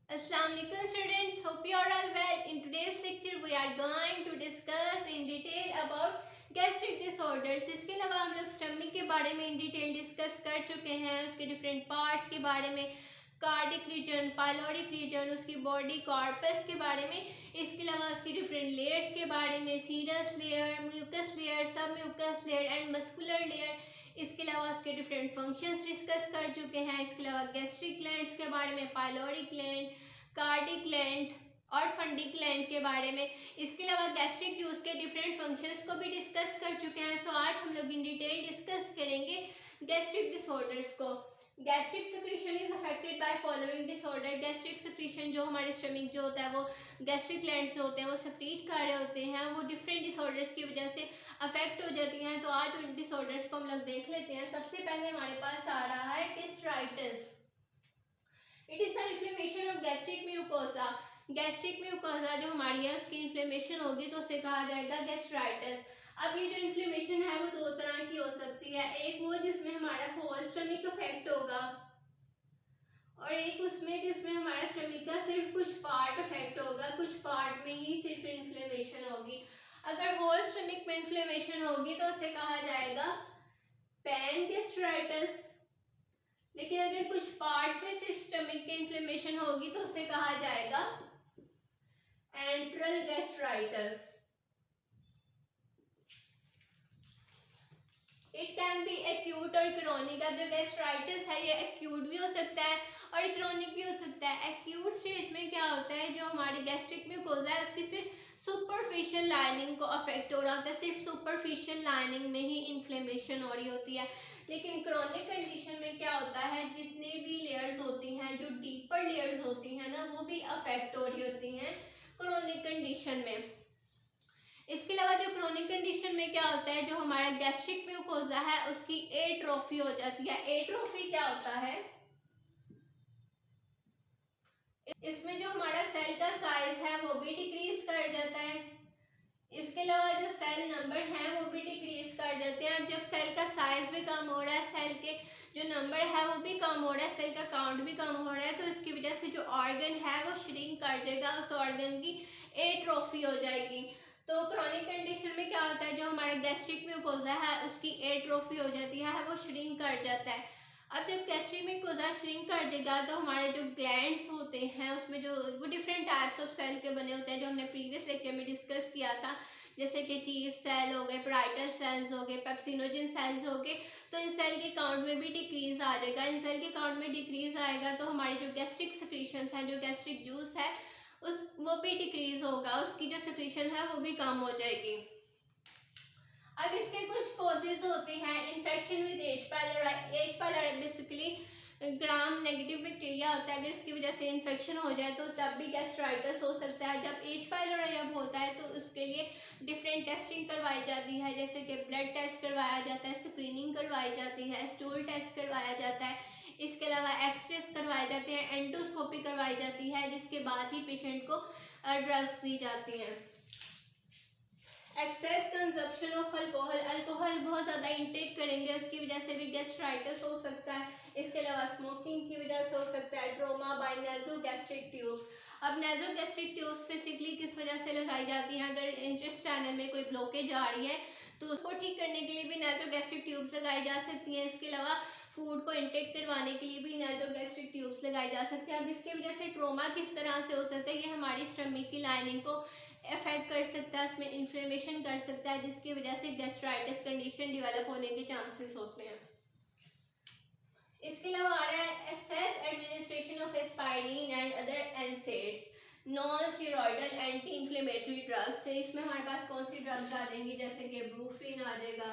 Assalamu alaikum students, hope you are all well. In today's lecture we are going to discuss in detail about gastric disorders. इसके अलावा हम लोग stomach के बारे में in detail discuss कर चुके हैं, उसके डिफरेंट पार्ट्स के बारे में, कार्डिक रीजन, पाइलोरिक रीजन, उसकी बॉडी कॉर्पस के बारे में, इसके अलावा उसकी डिफरेंट लेयर्स के बारे में, serous layer, mucous layer, sub mucous layer and muscular layer, इसके अलावा उसके डिफरेंट फंक्शंस डिस्कस कर चुके हैं। इसके अलावा गैस्ट्रिक ग्लैंड्स के बारे में, पाइलोरिक ग्लैंड, कार्डिक ग्लैंड और फंडिक ग्लैंड के बारे में, इसके अलावा गैस्ट्रिक जूस के डिफरेंट फंक्शंस को भी डिस्कस कर चुके हैं। सो आज हम लोग इन डिटेल डिस्कस करेंगे गैस्ट्रिक डिसऑर्डर्स को। Gastric secretion is affected by following disorder. Gastric secretion जो हमारे स्टमक जो होता है वो गैस्ट्रिक ग्लैंड्स जो होते हैं वो सक्रीट कर रहे होते हैं, वो डिफरेंट डिसऑर्डर्स की वजह से अफेक्ट हो जाती हैं। तो आज उन डिसऑर्डर्स को हम लोग देख लेते हैं। सबसे पहले हमारे पास आ रहा है gastritis. It is the inflammation of gastric mucosa. Gastric mucosa जो हमारी है उसकी इन्फ्लेमेशन होगी तो उसे कहा जाएगा गैस्ट्राइटिस। अब ये जो इन्फ्लेमेशन है वो दो तरह की हो सकती है, एक वो जिसमें हमारा होल स्टमक अफेक्ट होगा और एक उसमें जिसमें हमारा स्टमक का सिर्फ कुछ पार्ट अफेक्ट होगा, कुछ पार्ट में ही सिर्फ इन्फ्लेमेशन होगी। अगर होल स्टमक में इन्फ्लेमेशन होगी तो उसे कहा जाएगा पैनगैस्ट्राइटिस, लेकिन अगर कुछ पार्ट में सिर्फ स्टमक की इन्फ्लेमेशन होगी तो उसे कहा जाएगा enteral gastritis. It can be acute और क्रोनिक। अब जो गैस्ट्राइटिस है ये एक्यूट भी हो सकता है और क्रोनिक भी हो सकता है। एक्यूट स्टेज में क्या होता है, जो हमारी गैस्ट्रिक म्यूकोसा है उसकी सिर्फ सुपरफिशियल लाइनिंग को अफेक्ट हो रहा होता है, सिर्फ सुपरफिशियल लाइनिंग में ही इन्फ्लेमेशन हो रही होती है। लेकिन क्रोनिक कंडीशन में क्या होता है, जितने भी लेयर्स होती हैं, जो डीपर लेयर्स होती हैं ना, वो भी अफेक्ट हो रही होती हैं क्रोनिक कंडीशन में। इसके अलावा जो क्रोनिक कंडीशन में क्या होता है, जो हमारा गैस्ट्रिक म्यूकोसा है उसकी एट्रोफी हो जाती है। एट्रोफी क्या होता है, इसमें जो हमारा सेल का साइज है वो भी डिक्रीज कर जाता है। इसके अलावा जो सेल नंबर हैं वो भी डिक्रीज कर जाते हैं। अब जब सेल का साइज भी कम हो रहा है, सेल के जो नंबर है वो भी कम हो रहा है, सेल का काउंट भी कम हो रहा है, तो इसकी वजह से जो ऑर्गन है वो श्रिंक कर जाएगा, उस ऑर्गन की एट्रोफी हो जाएगी। तो क्रोनिक कंडीशन में क्या होता है, जो हमारा गैस्ट्रिक म्यूकोसा है उसकी एट्रोफी हो जाती है, वो श्रिंक कर जाता है। अब जब गैस्ट्रिक म्यूकोसा श्रिंक कर देगा तो हमारे जो ग्लैंड्स होते हैं उसमें जो वो डिफरेंट टाइप्स ऑफ सेल के बने होते हैं, जो हमने प्रीवियस लेक्चर में डिस्कस किया था, जैसे कि चीफ सेल हो गए, पराइटस सेल्स हो गए, पेप्सिनोजन सेल्स हो गए, तो इन सेल के काउंट में भी डिक्रीज आ जाएगा। इन सेल के काउंट में डिक्रीज आएगा तो हमारी जो गैस्ट्रिक सिक्रीशंस हैं, जो गैस्ट्रिक जूस है उस वो भी डिक्रीज होगा, उसकी जो सिक्रीशन है वो भी कम हो जाएगी। अब इसके कुछ कॉजेज होते हैं। Infection with H pylori. H pylori basically gram negative bacteria होता है, अगर इसकी वजह से इन्फेक्शन हो जाए तो तब भी गैस्ट्राइटिस हो सकता है। जब एच पाइलोरी जब होता है तो उसके लिए डिफरेंट टेस्टिंग करवाई जाती है, जैसे कि ब्लड टेस्ट करवाया जाता है, स्क्रीनिंग करवाई जाती है, स्टूल टेस्ट करवाया जाता है, इसके अलावा एक्सरेस करवाए जाते हैं, एंडोस्कोपी करवाई जाती है, जिसके बाद ही पेशेंट को ड्रग्स दी जाती हैं। Excess consumption of alcohol. Alcohol बहुत ज़्यादा इंटेक करेंगे उसकी वजह से भी गैस्ट्राइटिस हो सकता है। इसके अलावा स्मोकिंग की वजह से हो सकता है। Trauma by nasogastric tubes. अब नेज़ोगैस्ट्रिक ट्यूब्स बेसिकली किस वजह से लगाई जाती हैं, अगर इंटेस्टाइनल में कोई ब्लॉकेज आ रही है तो उसको ठीक करने के लिए भी नेज़ोगैस्ट्रिक ट्यूब्स लगाई जा सकती हैं। इसके अलावा फूड को इंटेक करवाने के लिए भी नेज़ोगैस्ट्रिक ट्यूब्स लगाई जा सकती हैं। अब इसकी वजह से ट्रोमा किस तरह से हो सकता है, ये हमारी स्टमक की लाइनिंग को अफेक्ट कर सकता है, उसमें इन्फ्लेमेशन कर सकता है, जिसकी वजह से गैस्ट्राइटिस कंडीशन डेवलप होने के चांसेस होते हैं। इसके अलावा आ रहा है excess administration of aspirin and other NSAIDs, non steroidal anti inflammatory drugs. इसमें हमारे पास कौन सी ड्रग्स आ जाएंगी, जैसे कि ब्रूफिन आ जाएगा,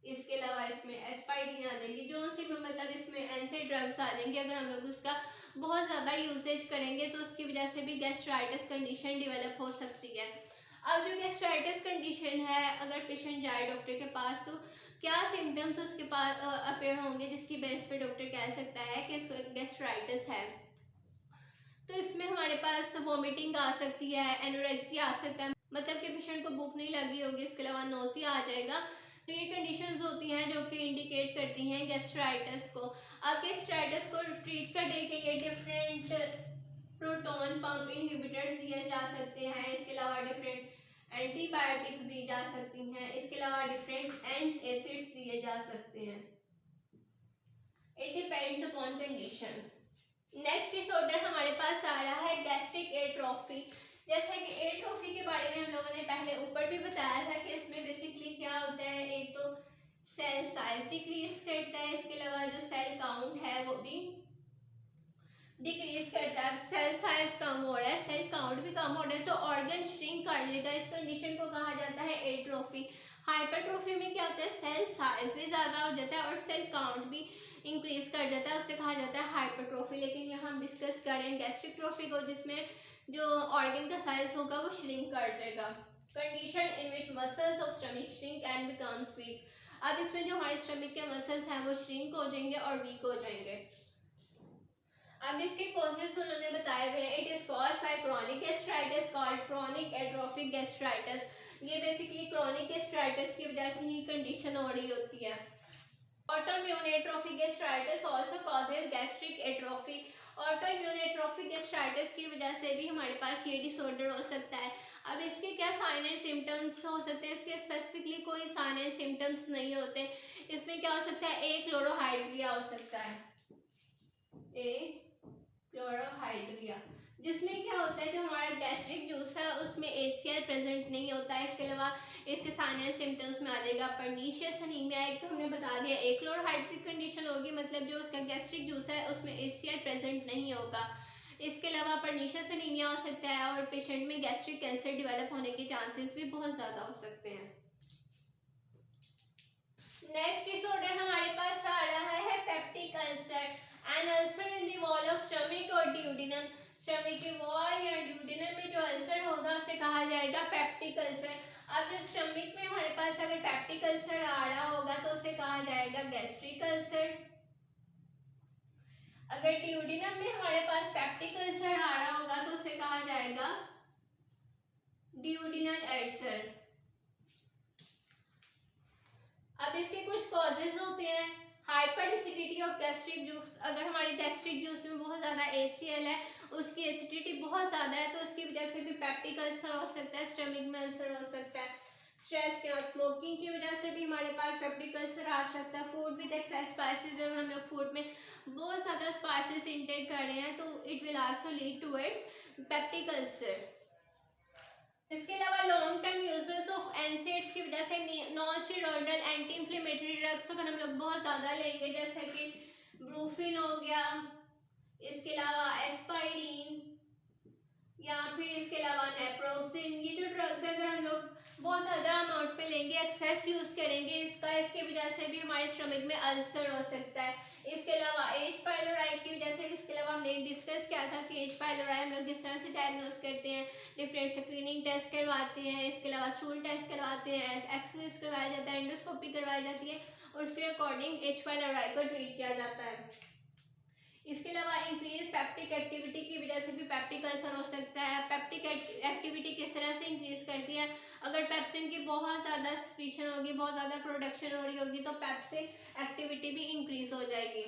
इसके अलावा इसमें एस्पाइरिन आ जाएगी, जो सी मतलब इसमें एनसेड ड्रग्स आ जाएंगे। अगर हम लोग उसका बहुत ज़्यादा यूसेज करेंगे तो उसकी वजह से भी गैस्ट्राइटिस कंडीशन डेवलप हो सकती है। अब जो गैस्ट्राइटिस कंडीशन है, अगर पेशेंट जाए डॉक्टर के पास तो क्या सिम्टम्स उसके पास अपेयर होंगे जिसकी बेस पे डॉक्टर कह सकता है कि इसको गैस्ट्राइटिस है। तो इसमें हमारे पास वॉमिटिंग आ सकती है, एनोरेक्सिया आ सकता है, मतलब कि पेशेंट को भूख नहीं लग रही होगी, इसके अलावा नोसिया आ जाएगा। तो ये कंडीशंस होती हैं जो कि इंडिकेट करती हैं गैस्ट्राइटिस को। अब गैस्ट्राइटिस को ट्रीट करने के लिए डिफरेंट प्रोटॉन पंप इनहिबिटर्स दिए जा सकते हैं। इसके अलावा डिफरेंट एंटीबायोटिक्स दी जा सकती हैं। इसके अलावा डिफरेंट एंड एसिड्स दिए जा सकते हैं। It depends upon condition. Next disorder हमारे पास आ रहा है गैस्ट्रिक एट्रोफी। जैसे कि एट्रोफी के बारे में हम लोगों ने पहले ऊपर भी बताया था कि इसमें बेसिकली क्या होता है, एक तो सेल साइज डिक्रीज करता है, इसके अलावा जो सेल काउंट है वो भी डिक्रीज करता है। सेल साइज कम हो रहा है, सेल काउंट भी कम हो रहा है, तो ऑर्गन श्रिंक कर लेगा। इस कंडीशन को कहा जाता है एट्रोफी। हाइपरट्रोफी में क्या होता है, सेल साइज भी ज़्यादा हो जाता है और सेल काउंट भी इंक्रीज कर जाता है, उससे कहा जाता है हाइपरट्रोफी। लेकिन यहाँ हम डिस्कस करें गैस्ट्रिक ट्रोफी को, जिसमें जो ऑर्गन का साइज होगा वो श्रिंक कर जाएगा। Condition in which muscles of stomach shrink and becomes week. अब इसमें जो हमारे स्टमक के मसल्स हैं वो श्रिंक हो जाएंगे और वीक हो जाएंगे। अब इसके कॉजेस उन्होंने बताए हुए हैं। It is caused bye chronic gastritis called chronic atrophic gastritis. ये बेसिकली क्रोनिक गैस्ट्राइटिस की वजह से ही कंडीशन हो रही होती है। Autoimmune atrophic gastritis also causes gastric atrophy. Autoimmune atrophic gastritis की वजह से भी हमारे पास ये डिसऑर्डर हो सकता है। अब इसके क्या साइन एंड सिम्टम्स हो सकते हैं, इसके स्पेसिफिकली कोई साइन एंड सिम्टम्स नहीं होते। इसमें क्या हो सकता है, एक क्लोरोहाइड्रिया हो सकता है, क्लोरोहाइड्रिया, जिसमें क्या होता है जो हमारा गैस्ट्रिक जूस है उसमें एसीएल प्रेजेंट नहीं होता है। इसके अलावा इसके साइन एंड सिम्टम्स में आ जाएगा पर्नीशियस अनीमिया। एक तो हमने बता दिया एक क्लोरोहाइड्रिक कंडीशन होगी, मतलब जो उसका गैस्ट्रिक जूस है उसमें एसीएल प्रेजेंट नहीं होगा। इसके अलावा पर्नीशियस अनीमिया हो सकता है और पेशेंट में गैस्ट्रिक कैंसर डेवलप होने के चांसेस भी बहुत ज़्यादा हो सकते हैं। नेक्स्ट डिसऑर्डर हमारे पास आ रहा है peptic ulcer. An ulcer in the wall of stomach और ड्यूडिनम। स्टमक के वॉल या ड्यूडिनम में जो अल्सर होगा उसे कहा जाएगा पेप्टिक अल्सर। अब जो स्टमक में हमारे पास अगर पेप्टिक अल्सर आ रहा होगा तो उसे कहा जाएगा गैस्ट्रिक अल्सर। अगर ड्यूडिनम में हमारे पास पेप्टिक अल्सर आ रहा होगा तो उसे कहा जाएगा ड्यूडिनल अल्सर। अब इसके कुछ कॉजेज होते हैं। Hyper acidity of gastric juice. अगर हमारे गैस्ट्रिक जूस में बहुत ज़्यादा एसीएल है, उसकी एसिडिटी बहुत ज़्यादा है, तो उसकी वजह से भी पेप्टिक अल्सर हो सकता है, स्टमक में अल्सर हो सकता है। स्ट्रेस के और स्मोकिंग की वजह से भी हमारे पास पेप्टिक अल्सर आ सकता है। फूड विद एक्सेस स्पाइसेस, अगर हम लोग फूड में बहुत ज़्यादा स्पाइसेस इंटेक कर रहे हैं तो it will also lead towards peptic ulcer. इसके अलावा long term uses of NSAIDs की वजह से non steroidal anti inflammatory drugs अगर हम लोग बहुत ज़्यादा लेंगे, जैसे कि ब्रूफिन हो गया, इसके अलावा एस्पाइरिन या फिर इसके अलावा नेप्रोक्सिन, ये जो ड्रग्स है अगर हम लोग बहुत ज़्यादा अमाउंट पे लेंगे, एक्सेस यूज़ करेंगे इसकी वजह से भी हमारे स्टमक में अल्सर हो सकता है। इसके अलावा एच पाइलोराई की वजह से, इसके अलावा हमने डिस्कस किया था कि एच पाइलोराई हम लोग किस तरह से डायग्नोस करते हैं, डिफरेंट स्क्रीनिंग टेस्ट करवाते हैं, इसके अलावा स्टूल टेस्ट करवाते हैं, एक्सरेज करवाया जाता है, एंडोस्कोपी करवाई जाती है और उसके अकॉर्डिंग एच पाइलोराई को ट्रीट किया जाता है। इसके अलावा इंक्रीज पेप्टिक एक्टिविटी की वजह से भी पेप्टिक अल्सर हो सकता है। पेप्टिक एक्टिविटी किस तरह से इंक्रीज करती है, अगर पेप्सिन की बहुत ज़्यादा सिक्रीशन होगी, बहुत ज़्यादा प्रोडक्शन हो रही होगी तो पेप्सिन एक्टिविटी भी इंक्रीज हो जाएगी।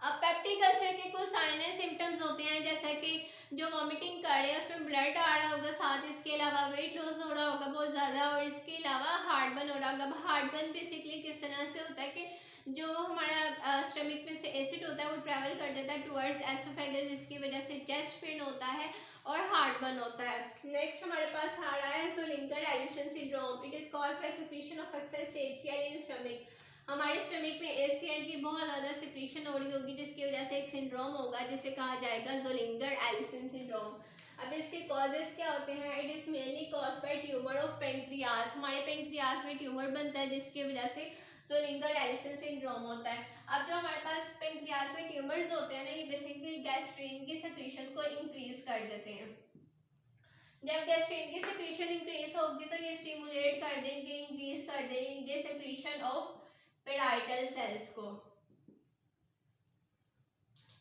अब पेप्टिक अल्सर के कुछ साइन एंड सिम्टम्स होते हैं, जैसे कि जो वॉमिटिंग कर रहे हैं उसमें ब्लड आ रहा होगा, साथ इसके अलावा वेट लॉस हो रहा होगा बहुत ज़्यादा, और इसके अलावा हार्ट बर्न हो रहा होगा। हार्ट बर्न बेसिकली किस तरह से होता है कि जो हमारा स्टमक में से एसिड होता है वो ट्रैवल कर जाता है टुवर्ड्स एसोफेगस, इसकी वजह से चेस्ट पेन होता है और हार्ट बर्न होता है। नेक्स्ट हमारे पास आ रहा है Zollinger Ellison syndrome. It is caused by secretion of excess HCl in stomach. हमारे स्टमक में एसीएल की बहुत ज़्यादा सिक्रीशन हो रही होगी, जिसकी वजह से एक सिंड्रोम होगा जिसे कहा जाएगा ज़ोलिंगर-एलिसन सिंड्रोम। अब इसके कॉजेज क्या होते हैं, it is mainly caused by tumour of pancreas. हमारे पेंक्रियाज में ट्यूमर बनता है जिसकी वजह से ज़ोलिंगर-एलिसन सिंड्रोम होता है। अब जो हमारे पास पेंक्रियाज में ट्यूमर्स होते हैं ना, ये बेसिकली गैस्ट्रिन की सेक्रेशन को इंक्रीज कर देते हैं। जब गैस्ट्रिन की सेक्रेशन इंक्रीज होगी तो ये स्टिमुलेट कर देंगे, इंक्रीज कर देंगे सेक्रेशन ऑफ पेराइटल सेल्स को।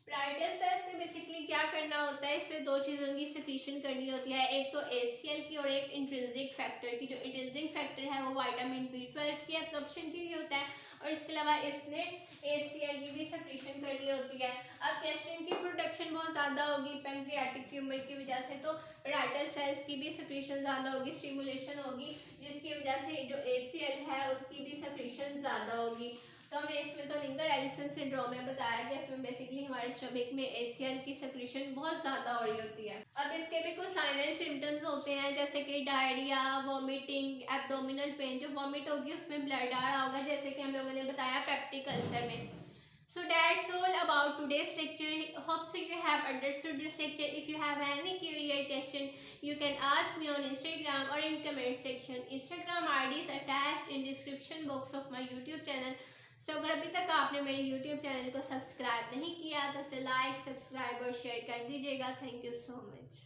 पेराइटल सेल्स से बेसिकली क्या करना होता है, इससे दो चीज़ों की सेक्रेशन करनी होती है, एक तो एसीएल की और एक इंट्रिंसिक फैक्टर की। जो इंट्रिंसिक फैक्टर है वो विटामिन B12 की एब्जॉर्प्शन के लिए होता है और इसके अलावा इसमें एसीएल की भी की सेक्रेशन करनी होती है। अब गैस्ट्रिन की प्रोडक्शन बहुत ज़्यादा होगी पैंक्रियाटिक ट्यूमर की वजह से, तो पैराइटल सेल्स की भी सेक्रेशन ज़्यादा होगी, स्टिमुलेशन होगी, जिसकी वजह से जो HCl है उसकी भी सेक्रेशन ज़्यादा होगी। तो हमने इसमें तो लिंगर एलिसन सिंड्रोम में बताया कि इसमें बेसिकली हमारे स्टमक में HCl की सेक्रेशन बहुत ज़्यादा हो रही होती है। अब इसके भी कुछ साइन एंड सिम्टम्स होते हैं, जैसे कि डायरिया, वॉमिटिंग, एब्डोमिनल पेन, जो वॉमिट होगी उसमें ब्लड आ रहा होगा, जैसे कि हम लोगों ने बताया पेप्टिक अल्सर में। So that's all about today's lecture. Hope so you have understood this lecture. If you have any curious question, you can ask me on Instagram or in comment section. Instagram ID is attached in description box of my YouTube channel. So अगर अभी तक आपने मेरे YouTube channel को subscribe नहीं किया तो उसे लाइक, सब्सक्राइब और शेयर कर दीजिएगा। Thank you so much.